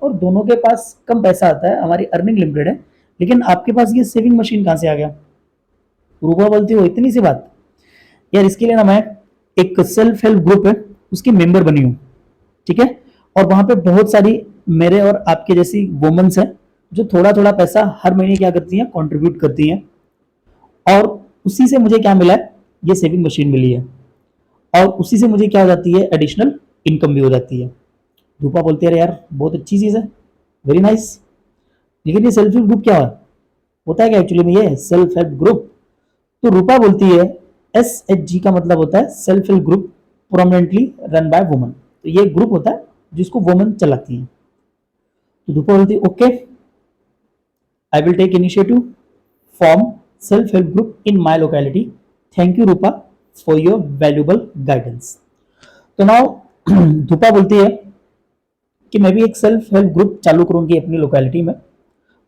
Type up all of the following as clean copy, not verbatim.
और दोनों के पास कम पैसा आता है, हमारी अर्निंग लिमिटेड है, लेकिन आपके पास ये सेविंग मशीन कहाँ से आ गया? रूपा बोलती हो इतनी सी बात। यार इसके लिए ना मैं एक सेल्फ हेल्प ग्रुप है उसकी मेंबर बनी हूँ, ठीक है। और वहां पे बहुत सारी मेरे और आपके जैसी वुमेन्स हैं जो थोड़ा थोड़ा पैसा हर महीने क्या करती हैं, कंट्रीब्यूट करती हैं। और उसी से मुझे क्या मिला है, ये सेविंग मशीन मिली है। और उसी से मुझे क्या हो जाती है, एडिशनल इनकम भी हो जाती है। रूपा बोलती है यार बहुत अच्छी चीज है, वेरी नाइस। लेकिन ये सेल्फ हेल्प ग्रुप क्या होता है क्या एक्चुअली में, ये सेल्फ हेल्प ग्रुप? तो रूपा बोलती है SHG का मतलब होता है self help group prominently run by woman. तो ये ग्रुप होता है जिसको वुमन चलाती है। तो रूपा बोलती है okay, I will take initiative form self help group in my locality. Thank you Rupa for your valuable guidance. तो नाउ रूपा बोलती है कि मैं भी एक सेल्फ हेल्प ग्रुप चालू करूंगी अपनी लोकेलिटी में,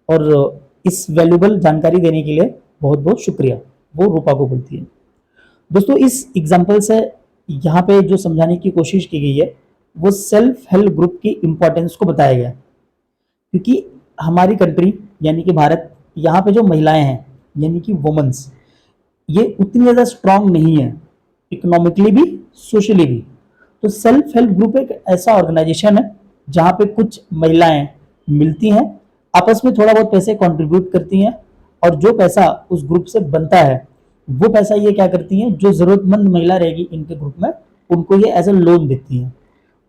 और इस वैल्यूबल जानकारी देने के लिए बहुत बहुत शुक्रिया, वो रूपा को बोलती है। दोस्तों इस एग्जाम्पल से यहाँ पे जो समझाने की कोशिश की गई है वो सेल्फ हेल्प ग्रुप की इंपॉर्टेंस को बताया गया। क्योंकि हमारी कंट्री यानी कि भारत, यहाँ पे जो महिलाएं हैं यानी कि वुमेन्स, ये उतनी ज़्यादा स्ट्रांग नहीं है, इकोनॉमिकली भी सोशली भी। तो सेल्फ हेल्प ग्रुप एक ऐसा ऑर्गेनाइजेशन है जहाँ पे कुछ महिलाएं मिलती हैं, आपस में थोड़ा बहुत पैसे कंट्रीब्यूट करती हैं, और जो पैसा उस ग्रुप से बनता है वो पैसा ये क्या करती हैं, जो जरूरतमंद महिला रहेगी इनके ग्रुप में उनको ये एज ए लोन देती हैं।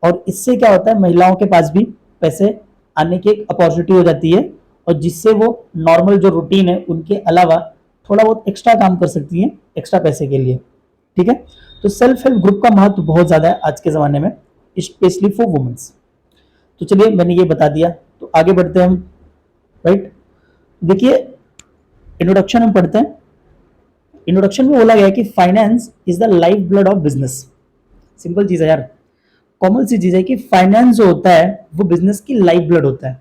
और इससे क्या होता है, महिलाओं के पास भी पैसे आने की एक अपॉर्चुनिटी हो जाती है, और जिससे वो नॉर्मल जो रूटीन है उनके अलावा थोड़ा बहुत एक्स्ट्रा काम कर सकती हैं एक्स्ट्रा पैसे के लिए, ठीक है। तो सेल्फ हेल्प ग्रुप का महत्व बहुत ज़्यादा है आज के ज़माने में, स्पेशली फॉर वुमेन्स। तो चलिए मैंने ये बता दिया, तो आगे बढ़ते हैं हम, राइट। देखिए इंट्रोडक्शन हम पढ़ते हैं। इंट्रोडक्शन में बोला गया है कि finance is the life blood of business. Simple चीज है यार, कॉमन सी चीज है कि फाइनेंस जो होता है वो बिजनेस की लाइफ ब्लड होता है।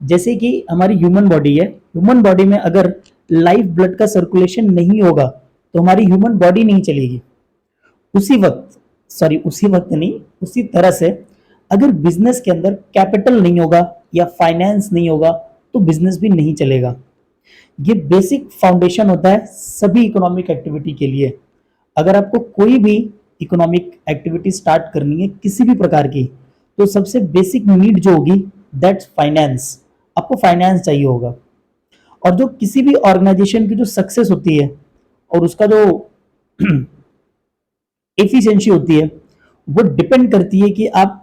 जैसे कि हमारी ह्यूमन बॉडी है, ह्यूमन बॉडी में अगर लाइफ ब्लड का सर्कुलेशन नहीं होगा तो हमारी ह्यूमन बॉडी नहीं चलेगी। उसी वक्त नहीं, उसी तरह से अगर बिजनेस के अंदर कैपिटल नहीं होगा या फाइनेंस नहीं होगा तो बिजनेस भी नहीं चलेगा। ये बेसिक फाउंडेशन होता है सभी इकोनॉमिक एक्टिविटी के लिए। अगर आपको कोई भी इकोनॉमिक एक्टिविटी स्टार्ट करनी है किसी भी प्रकार की, तो सबसे बेसिक नीड जो होगी दैट्स फाइनेंस। आपको फाइनेंस चाहिए होगा। और जो किसी भी ऑर्गेनाइजेशन की जो सक्सेस होती है और उसका जो एफिशिएंसी होती है वो डिपेंड करती है कि आप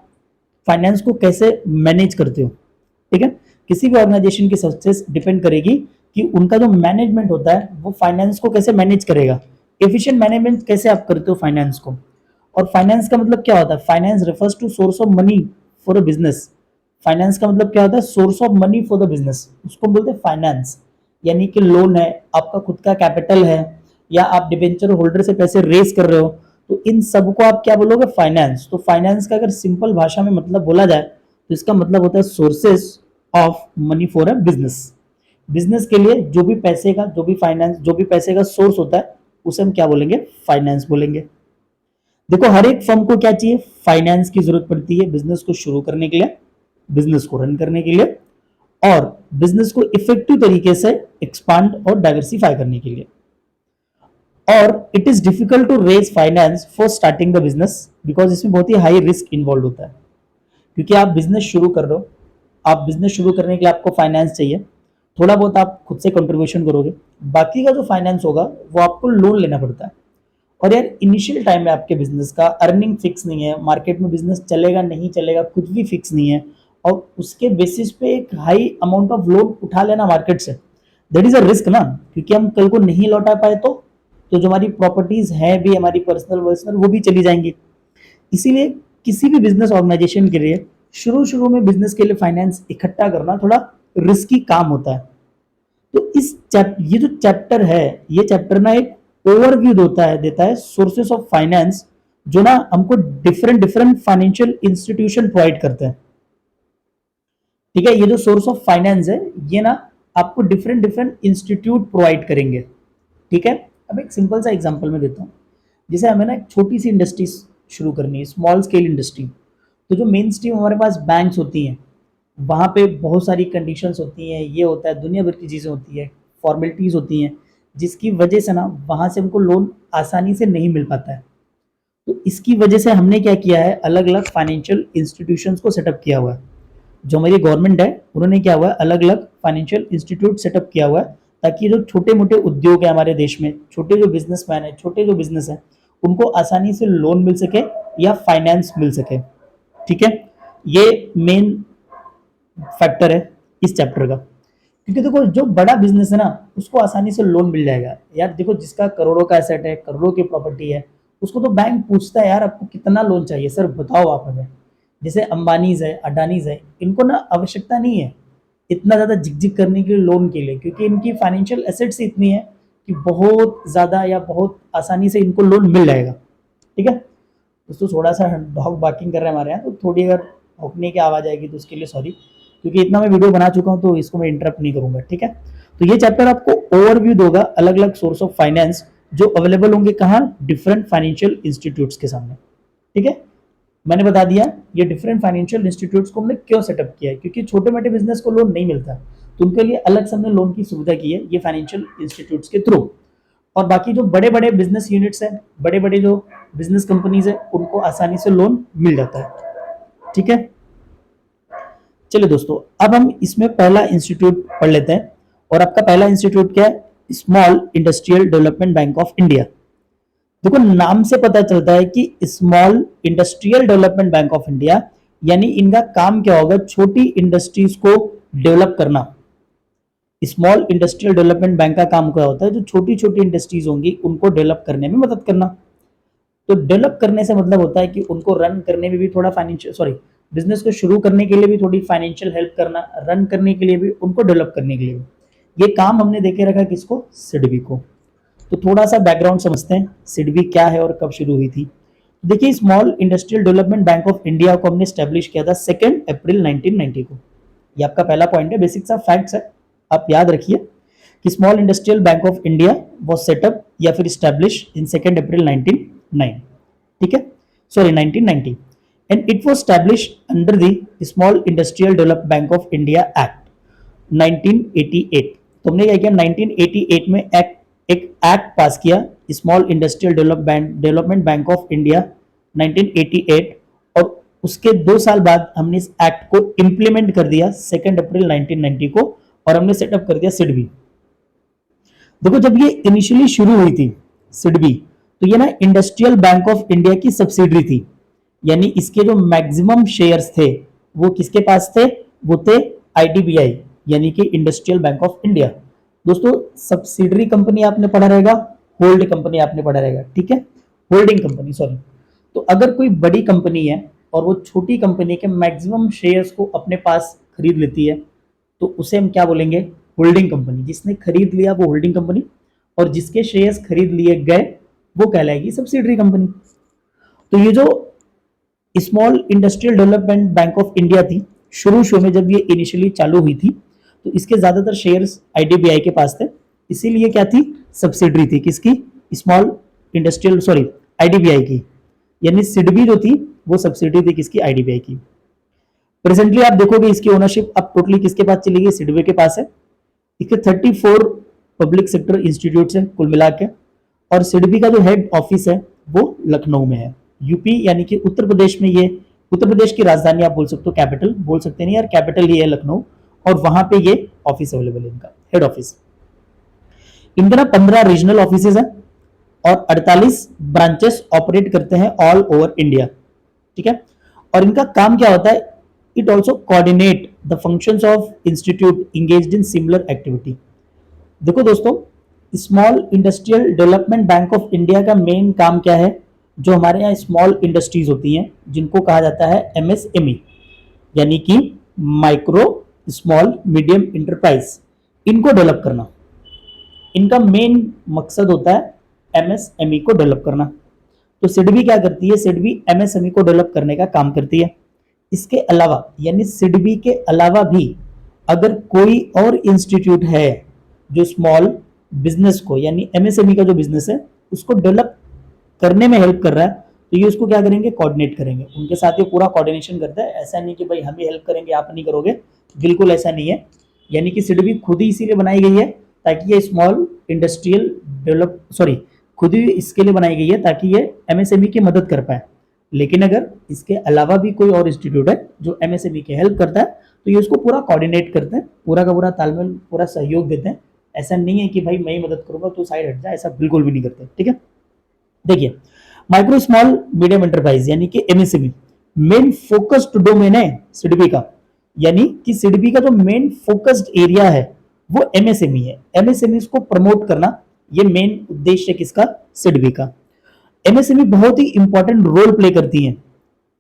फाइनेंस को कैसे मैनेज करते हो, ठीक है। किसी भी ऑर्गेनाइजेशन की सक्सेस डिपेंड करेगी कि उनका जो मैनेजमेंट होता है वो फाइनेंस को कैसे मैनेज करेगा, एफिशिएंट मैनेजमेंट कैसे आप करते हो फाइनेंस को। और फाइनेंस का मतलब क्या होता है, finance refers to source of money for a business. Finance का मतलब क्या होता है, source of money for the business, उसको बोलते हैं फाइनेंस। यानी कि लोन है, आपका खुद का कैपिटल है, या आप डिबेंचर होल्डर से पैसे रेज कर रहे हो, तो इन सब को आप क्या बोलोगे, फाइनेंस। तो फाइनेंस का अगर सिंपल भाषा में मतलब बोला जाए तो इसका मतलब होता है sources of money for a business. Business के लिए जो भी पैसे का, जो भी फाइनेंस, जो भी पैसे का सोर्स होता है उसे हम क्या बोलेंगे, फाइनेंस बोलेंगे। देखो हर एक फर्म को क्या चाहिए, फाइनेंस की जरूरत पड़ती है बिजनेस को शुरू करने के लिए, बिजनेस को रन करने के लिए, और बिजनेस को इफेक्टिव तरीके से एक्सपांड और डाइवर्सिफाई करने के लिए। और it is difficult to raise finance for starting the business because इसमें बहुत ही हाई रिस्क इन्वॉल्व होता है। क्योंकि आप बिजनेस शुरू कर रहे हो, आप बिजनेस शुरू करने के लिए आपको फाइनेंस चाहिए, थोड़ा बहुत आप खुद से कंट्रीब्यूशन करोगे, बाकी का जो फाइनेंस होगा वो आपको लोन लेना पड़ता है। और यार इनिशियल टाइम में आपके बिजनेस का अर्निंग फिक्स नहीं है, मार्केट में बिजनेस चलेगा नहीं चलेगा कुछ भी फिक्स नहीं है, और उसके बेसिस पे एक हाई अमाउंट ऑफ लोन उठा लेना मार्केट से, दैट इज अ रिस्क ना। क्योंकि हम कल को नहीं लौटा पाए तो जो हमारी प्रॉपर्टीज हैं भी, हमारी पर्सनल वर्सनल, वो भी चली जाएंगी। इसीलिए किसी भी बिजनेस ऑर्गेनाइजेशन के लिए शुरू शुरू में बिजनेस के लिए फाइनेंस इकट्ठा करना थोड़ा रिस्की काम होता है। तो ये जो चैप्टर है, ये चैप्टर ना एक ओवरव्यू देता है सोर्सेस ऑफ फाइनेंस, जो ना हमको different different financial institution provide करते हैं, ठीक है। ये जो सोर्स ऑफ फाइनेंस है ये ना आपको डिफरेंट डिफरेंट इंस्टीट्यूट प्रोवाइड करेंगे, ठीक है। अब एक सिंपल सा एग्जांपल मैं देता हूँ। जैसे हमें ना एक छोटी सी इंडस्ट्री शुरू करनी है, स्मॉल स्केल इंडस्ट्री, तो जो मेन स्ट्रीम हमारे पास बैंक्स होती हैं, वहाँ पे बहुत सारी कंडीशंस होती हैं, ये होता है, दुनिया भर की चीज़ें होती है, फॉर्मेलिटीज़ होती हैं, जिसकी वजह से ना वहाँ से हमको लोन आसानी से नहीं मिल पाता है। तो इसकी वजह से हमने क्या किया है, अलग-अलग फाइनेंशियल इंस्टीट्यूशंस को सेटअप किया हुआ है। जो हमारी गवर्नमेंट है, उन्होंने क्या हुआ है, अलग-अलग फाइनेंशियल इंस्टीट्यूट सेटअप किया हुआ है, ताकि जो छोटे-मोटे उद्योग है हमारे देश में, छोटे जो बिज़नेसमैन है, छोटे जो बिज़नेस है, उनको आसानी से लोन मिल सके या फाइनेंस मिल सके। ठीक है? ये मेन फैक्टर है इस चैप्टर का। क्योंकि देखो जो बड़ा बिजनेस है ना, उसको आसानी से लोन मिल जाएगा यार। देखो जिसका करोड़ों का एसेट है, करोड़ों की प्रॉपर्टी है, उसको तो बैंक पूछता है यार आपको कितना लोन चाहिए सर, बताओ आप हमें। जैसे अंबानीज है, अडानीज है, इनको ना आवश्यकता नहीं है इतना ज्यादा झिकझिक करने के लिए लोन के लिए, क्योंकि इनकी फाइनेंशियल एसेट्स इतनी है कि बहुत ज्यादा या बहुत आसानी से इनको लोन मिल जाएगा। ठीक है दोस्तों, थोड़ा सा डॉग बार्किंग कर रहे हैं हमारे यहाँ, तो थोड़ी अगर भौंकने की आवाज़ आएगी तो उसके लिए सॉरी, क्योंकि इतना मैं वीडियो बना चुका हूँ तो इसको मैं इंटरप्ट नहीं करूंगा। ठीक है, तो ये चैप्टर आपको ओवरव्यू दोगा अलग अलग सोर्स ऑफ फाइनेंस जो अवेलेबल होंगे कहाँ, डिफरेंट फाइनेंशियल इंस्टीट्यूट्स के सामने। ठीक है, मैंने बता दिया ये डिफरेंट फाइनेंशियल इंस्टीट्यूट्स को हमने क्यों सेटअप किया है, क्योंकि छोटे मोटे बिजनेस को लोन नहीं मिलता, तो उनके लिए अलग से हमने लोन की सुविधा की है ये फाइनेंशियल इंस्टीट्यूट्स के थ्रू। और बाकी जो बड़े बड़े बिजनेस यूनिट्स हैं, बड़े बड़े जो बिजनेस कंपनीज है, उनको आसानी से लोन मिल जाता है। ठीक है, चलिए दोस्तों, अब हम इसमें पहला इंस्टीट्यूट पढ़ लेते हैं। और आपका पहला इंस्टीट्यूट क्या है, small industrial development bank of India. देखो नाम से पता चलता है कि small industrial development bank of India, यानी इनका काम क्या होगा, छोटी इंडस्ट्रीज को डेवलप करना। स्मॉल इंडस्ट्रियल डेवलपमेंट बैंक का काम क्या होता है, जो छोटी छोटी इंडस्ट्रीज होंगी उनको डेवलप करने में मदद करना। तो डेवलप करने से मतलब होता है कि उनको रन करने में भी थोड़ा फाइनेंशियल, सॉरी, बिजनेस को शुरू करने के लिए भी थोड़ी फाइनेंशियल हेल्प करना, रन करने के लिए भी, उनको डेवलप करने के लिए भी। ये काम हमने देखे रखा किसको, सिडबी को। तो थोड़ा सा बैकग्राउंड समझते हैं, सिडबी क्या है और कब शुरू हुई थी। देखिए, small industrial development bank of India को हमने स्टैब्लिश किया था 2 अप्रैल 1990 को। ये आपका पहला पॉइंट है, बेसिक सा फैक्ट्स है, आप याद रखिए कि small industrial bank of India was setup या फिर स्टैब्लिश इन 2 अप्रैल 1909। ठीक है, sorry 1990, and it was establish under the small industrial develop bank of India act 1988। तो हमने क्या किया, 1988 में एक एक्ट पास किया, small industrial development bank of India 1988, और उसके 2 साल बाद हमने इस एक्ट को इंप्लीमेंट कर दिया 2 अप्रैल 1990 को, और हमने सेटअप कर दिया सिडबी। देखो जब ये इनिशियली शुरू हुई थी सिडबी, तो ये ना इंडस्ट्रियल बैंक ऑफ इंडिया की सब्सिडरी थी, यानी इसके जो मैक्सिमम शेयर्स थे वो किसके पास थे, वो थे आईडीबीआई, यानी कि इंडस्ट्रियल बैंक ऑफ इंडिया। दोस्तों सब्सिडरी कंपनी आपने पढ़ा रहेगा, होल्ड कंपनी आपने पढ़ा रहेगा। ठीक है, होल्डिंग कंपनी, सॉरी। तो अगर कोई बड़ी कंपनी है और वो छोटी कंपनी के मैक्सिमम शेयर्स को अपने पास खरीद लेती है, तो उसे हम क्या बोलेंगे, होल्डिंग कंपनी। जिसने खरीद लिया वो होल्डिंग कंपनी, और जिसके शेयर्स खरीद लिए गए वो कहलाएगी सब्सिडरी कंपनी। तो ये जो small industrial development bank of India थी, शुरू में जब ये इनिशियली चालू हुई थी, तो इसके ज्यादातर शेयर्स आईडीबीआई के पास थे, इसीलिए क्या थी, सब्सिडरी थी किसकी, स्मॉल इंडस्ट्रियल, सॉरी, आईडीबीआई की। यानी सिडबी जो थी वो सब्सिडरी थी किसकी, आईडीबीआई की। प्रेजेंटली आप देखोगे इसकी ओनरशिप अब टोटली किसके पास चली गई, सिडबी के पास है। इसके 34 पब्लिक सेक्टर इंस्टीट्यूट है कुल मिला के, और सिडबी का जो हेड ऑफिस है वो लखनऊ में है, यूपी, यानी कि उत्तर प्रदेश में। ये उत्तर प्रदेश की राजधानी आप बोल सकते हो, कैपिटल बोल सकते नहीं यार, कैपिटल ही है लखनऊ, और वहां पे ये ऑफिस अवेलेबल है, इनका हेड ऑफिस। इनके ना 15 रीजनल ऑफिस हैं और 48 ब्रांचेस ऑपरेट करते हैं ऑल ओवर इंडिया। ठीक है, और इनका काम क्या होता है, it also coordinate the functions of institute engaged in similar activity. देखो दोस्तों, small industrial development bank of India का मेन काम क्या है, जो हमारे यहाँ स्मॉल इंडस्ट्रीज होती हैं जिनको कहा जाता है एमएसएमई, यानी कि माइक्रो स्मॉल मीडियम इंटरप्राइज, इनको डेवलप करना। इनका मेन मकसद होता है एमएसएमई को डेवलप करना। तो सिडबी क्या करती है, सिडबी एमएसएमई को डेवलप करने का काम करती है। इसके अलावा, यानी सिडबी के अलावा भी अगर कोई और इंस्टीट्यूट है जो स्मॉल बिजनेस को, यानी एमएसएमई का जो बिजनेस है उसको डेवलप करने में हेल्प कर रहा है, तो ये उसको क्या करेंगे, कोऑर्डिनेट करेंगे, उनके साथ ये पूरा कोऑर्डिनेशन करता है। ऐसा नहीं कि भाई हम ही हेल्प करेंगे आप नहीं करोगे, बिल्कुल ऐसा नहीं है। यानी कि सिडबी खुद ही इसीलिए बनाई गई है ताकि ये स्मॉल इंडस्ट्रियल डेवलप सॉरी खुद ही इसके लिए बनाई गई है ताकि ये एमएसएमई की मदद कर पाए। लेकिन अगर इसके अलावा भी कोई और इंस्टीट्यूट है जो एमएसएमई की हेल्प करता है तो ये उसको पूरा कोऑर्डिनेट करते हैं, पूरा का पूरा तालमेल, पूरा सहयोग देते हैं। ऐसा नहीं है कि भाई मैं ही मदद करूंगा तो साइड हट जा, ऐसा बिल्कुल भी नहीं करते। ठीक है, देखिए माइक्रो स्मॉल मीडियम एंटरप्राइज यानी कि एमएसएमई मेन फोकस्ड डोमेन है सिडबी का, यानी कि सिडबी का जो मेन फोकस्ड एरिया है वो एमएसएमई है। एमएसएमई को प्रमोट करना ये मेन उद्देश्य है किसका, सिडबी का। एमएसएमई बहुत ही इंपॉर्टेंट रोल प्ले करती है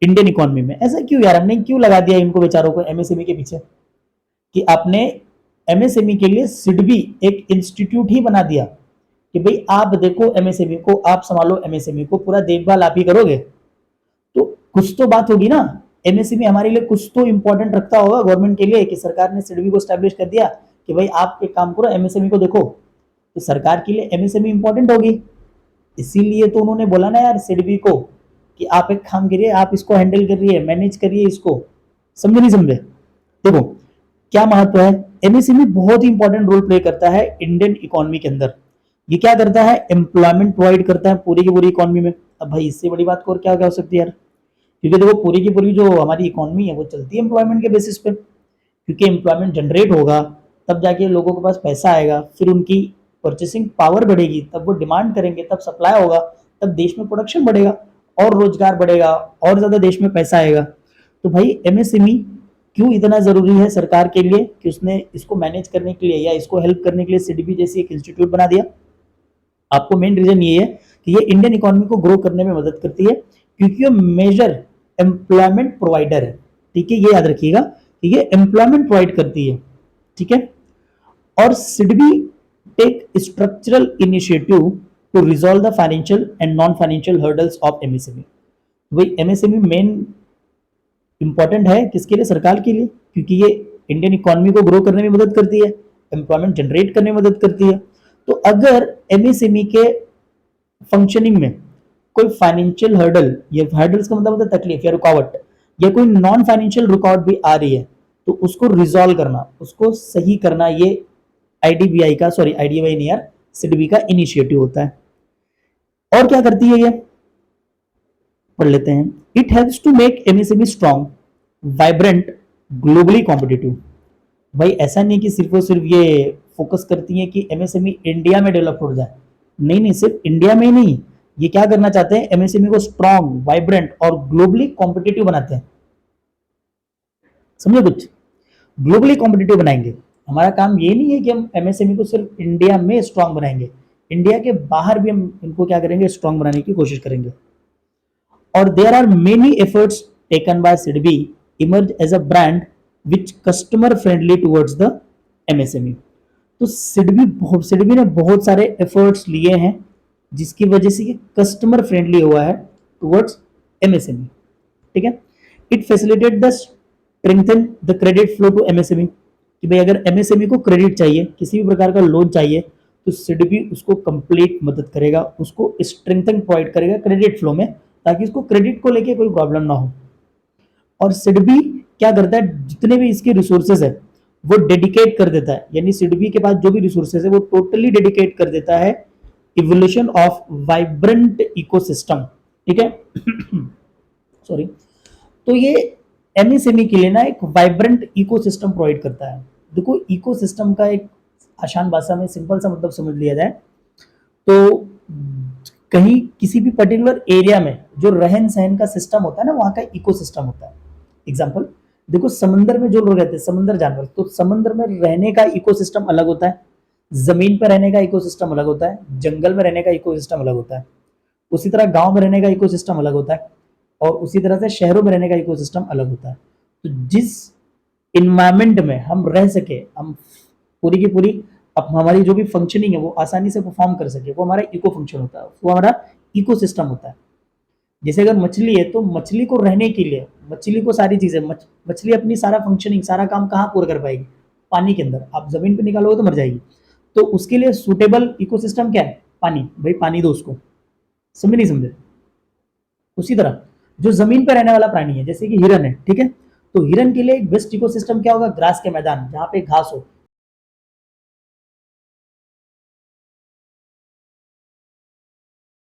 इंडियन इकोनॉमी में। ऐसा क्यों यार, हमने क्यों लगा दिया इनको बेचारों को एमएसएमई के पीछे, कि आपने एमएसएमई के लिए सिडबी एक इंस्टीट्यूट ही बना दिया कि भाई आप देखो एमएसएमई को, आप संभालो एमएसएमई को, पूरा देखभाल आप ही करोगे। तो कुछ तो बात होगी ना, एमएसएमई हमारे लिए कुछ तो इंपॉर्टेंट रखता होगा गवर्नमेंट के लिए कि सरकार ने सिडबी को स्टैब्लिश कर दिया कि भाई आप एक काम करो एमएसएमई को देखो, तो सरकार के लिए एमएसएमई इंपॉर्टेंट होगी। इसीलिए तो उन्होंने बोला ना यार सिडबी को कि आप एक काम करिए, आप इसको हैंडल करिए, मैनेज करिए इसको। समझे नहीं समझे? देखो क्या महत्व है, एमएसएमई बहुत ही इंपॉर्टेंट रोल प्ले करता है इंडियन इकोनॉमी के अंदर। ये क्या करता है, एम्प्लॉयमेंट प्रोवाइड करता है पूरी की पूरी इकोनॉमी में। अब भाई इससे बड़ी बात और क्या क्या हो सकती है यार, क्योंकि देखो पूरी की पूरी जो हमारी इकोनॉमी है वो चलती है एम्प्लॉयमेंट के बेसिस पे, क्योंकि एम्प्लॉयमेंट जनरेट होगा तब जाके लोगों के पास पैसा आएगा, फिर उनकी परचेसिंग पावर बढ़ेगी, तब वो डिमांड करेंगे, तब सप्लाई होगा, तब देश में प्रोडक्शन बढ़ेगा और रोजगार बढ़ेगा और ज्यादा देश में पैसा आएगा। तो भाई एमएसएमई क्यों इतना जरूरी है सरकार के लिए कि उसने इसको मैनेज करने के लिए या इसको हेल्प करने के लिए सिडबी जैसी एक इंस्टीट्यूट बना दिया। आपको मेन रीजन ये है कि ये इंडियन इकोनॉमी को ग्रो करने में मदद करती है, क्योंकि ये मेजर एम्प्लॉयमेंट प्रोवाइडर है। ठीक है, ये याद रखिएगा कि ये एम्प्लॉयमेंट प्रोवाइड करती है। ठीक है, और SIDBI take structural initiative to resolve the financial and non financial hurdles of MSME. भाई एमएसएमई मेन इंपॉर्टेंट है किसके लिए, सरकार के लिए, क्योंकि ये इंडियन इकोनॉमी को ग्रो करने में मदद करती है, एम्प्लॉयमेंट जनरेट करने में मदद करती है। तो अगर एमएसएमई के फंक्शनिंग में कोई फाइनेंशियल हर्डल, ये हर्डल्स का मतलब होता है तकलीफ या रुकावट, या कोई नॉन फाइनेंशियल रुकावट भी आ रही है तो उसको रिजॉल्व करना, उसको सही करना, ये आईडीबीआई का, सॉरी आईडीबीआई नहीं यार, सिडबी का इनिशिएटिव होता है। और क्या करती है ये, पढ़ लेते हैं। It helps to make MSME strong, vibrant, globally competitive. भाई ऐसा नहीं कि सिर्फ और सिर्फ ये फोकस करती है कि एमएसएमई इंडिया में डेवलप हो जाए, नहीं नहीं, सिर्फ इंडिया में ही नहीं, ये क्या करना चाहते हैं, एमएसएमई को स्ट्रांग, वाइब्रेंट और ग्लोबली कॉम्पिटिटिव बनाते हैं। समझे कुछ, ग्लोबली कॉम्पिटिटिव बनाएंगे। हमारा काम ये नहीं है कि हम एमएसएमई को सिर्फ इंडिया में स्ट्रांग बनाएंगे, इंडिया के बाहर भी हम इनको क्या करेंगे, स्ट्रांग बनाने की कोशिश करेंगे। और there are many efforts taken by SIDBI emerge as a brand which customer friendly towards the MSME. तो सिडबी ने बहुत सारे एफर्ट्स लिए हैं जिसकी वजह से ये कस्टमर फ्रेंडली हुआ है टुवर्ड्स एमएसएमई। ठीक है, it facilitate the strengthen the credit flow to MSME, कि भाई अगर एमएसएमई को क्रेडिट चाहिए, किसी भी प्रकार का लोन चाहिए, तो सिडबी उसको कंप्लीट मदद करेगा, उसको स्ट्रेंथन प्रोवाइड करेगा क्रेडिट फ्लो में, ताकि उसको क्रेडिट को लेके कोई प्रॉब्लम ना हो। और सिडबी क्या करता है, जितने भी इसके रिसोर्सेज है वो डेडिकेट कर देता है, यानी सिडबी के पास जो भी रिसोर्सेज है वो टोटली डेडिकेट कर देता है इवोल्यूशन ऑफ वाइब्रेंट इकोसिस्टम। ठीक है सॉरी, तो ये एमएसएमई के लिए ना एक वाइब्रेंट इकोसिस्टम प्रोवाइड करता है। देखो इकोसिस्टम का एक आसान भाषा में सिंपल सा मतलब समझ लिया जाए तो कहीं किसी भी पर्टिकुलर एरिया में जो रहन सहन का सिस्टम होता है ना, वहां का इकोसिस्टम होता है। एग्जाम्पल देखो, समंदर में जो लोग रहते हैं, समंदर जानवर, तो समंदर में रहने का इकोसिस्टम अलग होता है, जमीन पर रहने का इकोसिस्टम अलग होता है, जंगल में रहने का इकोसिस्टम अलग होता है, उसी तरह गांव में रहने का इकोसिस्टम अलग होता है, और उसी तरह से शहरों में रहने का इकोसिस्टम अलग होता है। तो जिस इन्वायरमेंट में हम रह सके, हम पूरी की पूरी अब हमारी जो भी फंक्शनिंग है वो आसानी से परफॉर्म कर सके, वो हमारा इको फंक्शन होता है, वो हमारा इकोसिस्टम होता है। जैसे अगर मछली है तो मछली को रहने के लिए, मछली को सारी चीजें, मछली अपनी सारा फंक्शनिंग, सारा काम कहाँ पूरा कर पाएगी, पानी के अंदर। आप जमीन पे निकालोगे तो मर जाएगी, तो उसके लिए सुटेबल इकोसिस्टम क्या है, पानी। भाई पानी दो उसको, समझे नहीं समझे? उसी तरह जो जमीन पर रहने वाला प्राणी है, जैसे कि हिरन है, ठीक है, तो हिरन के लिए एक बेस्ट इकोसिस्टम क्या होगा, ग्रास के मैदान, जहाँ पे घास हो,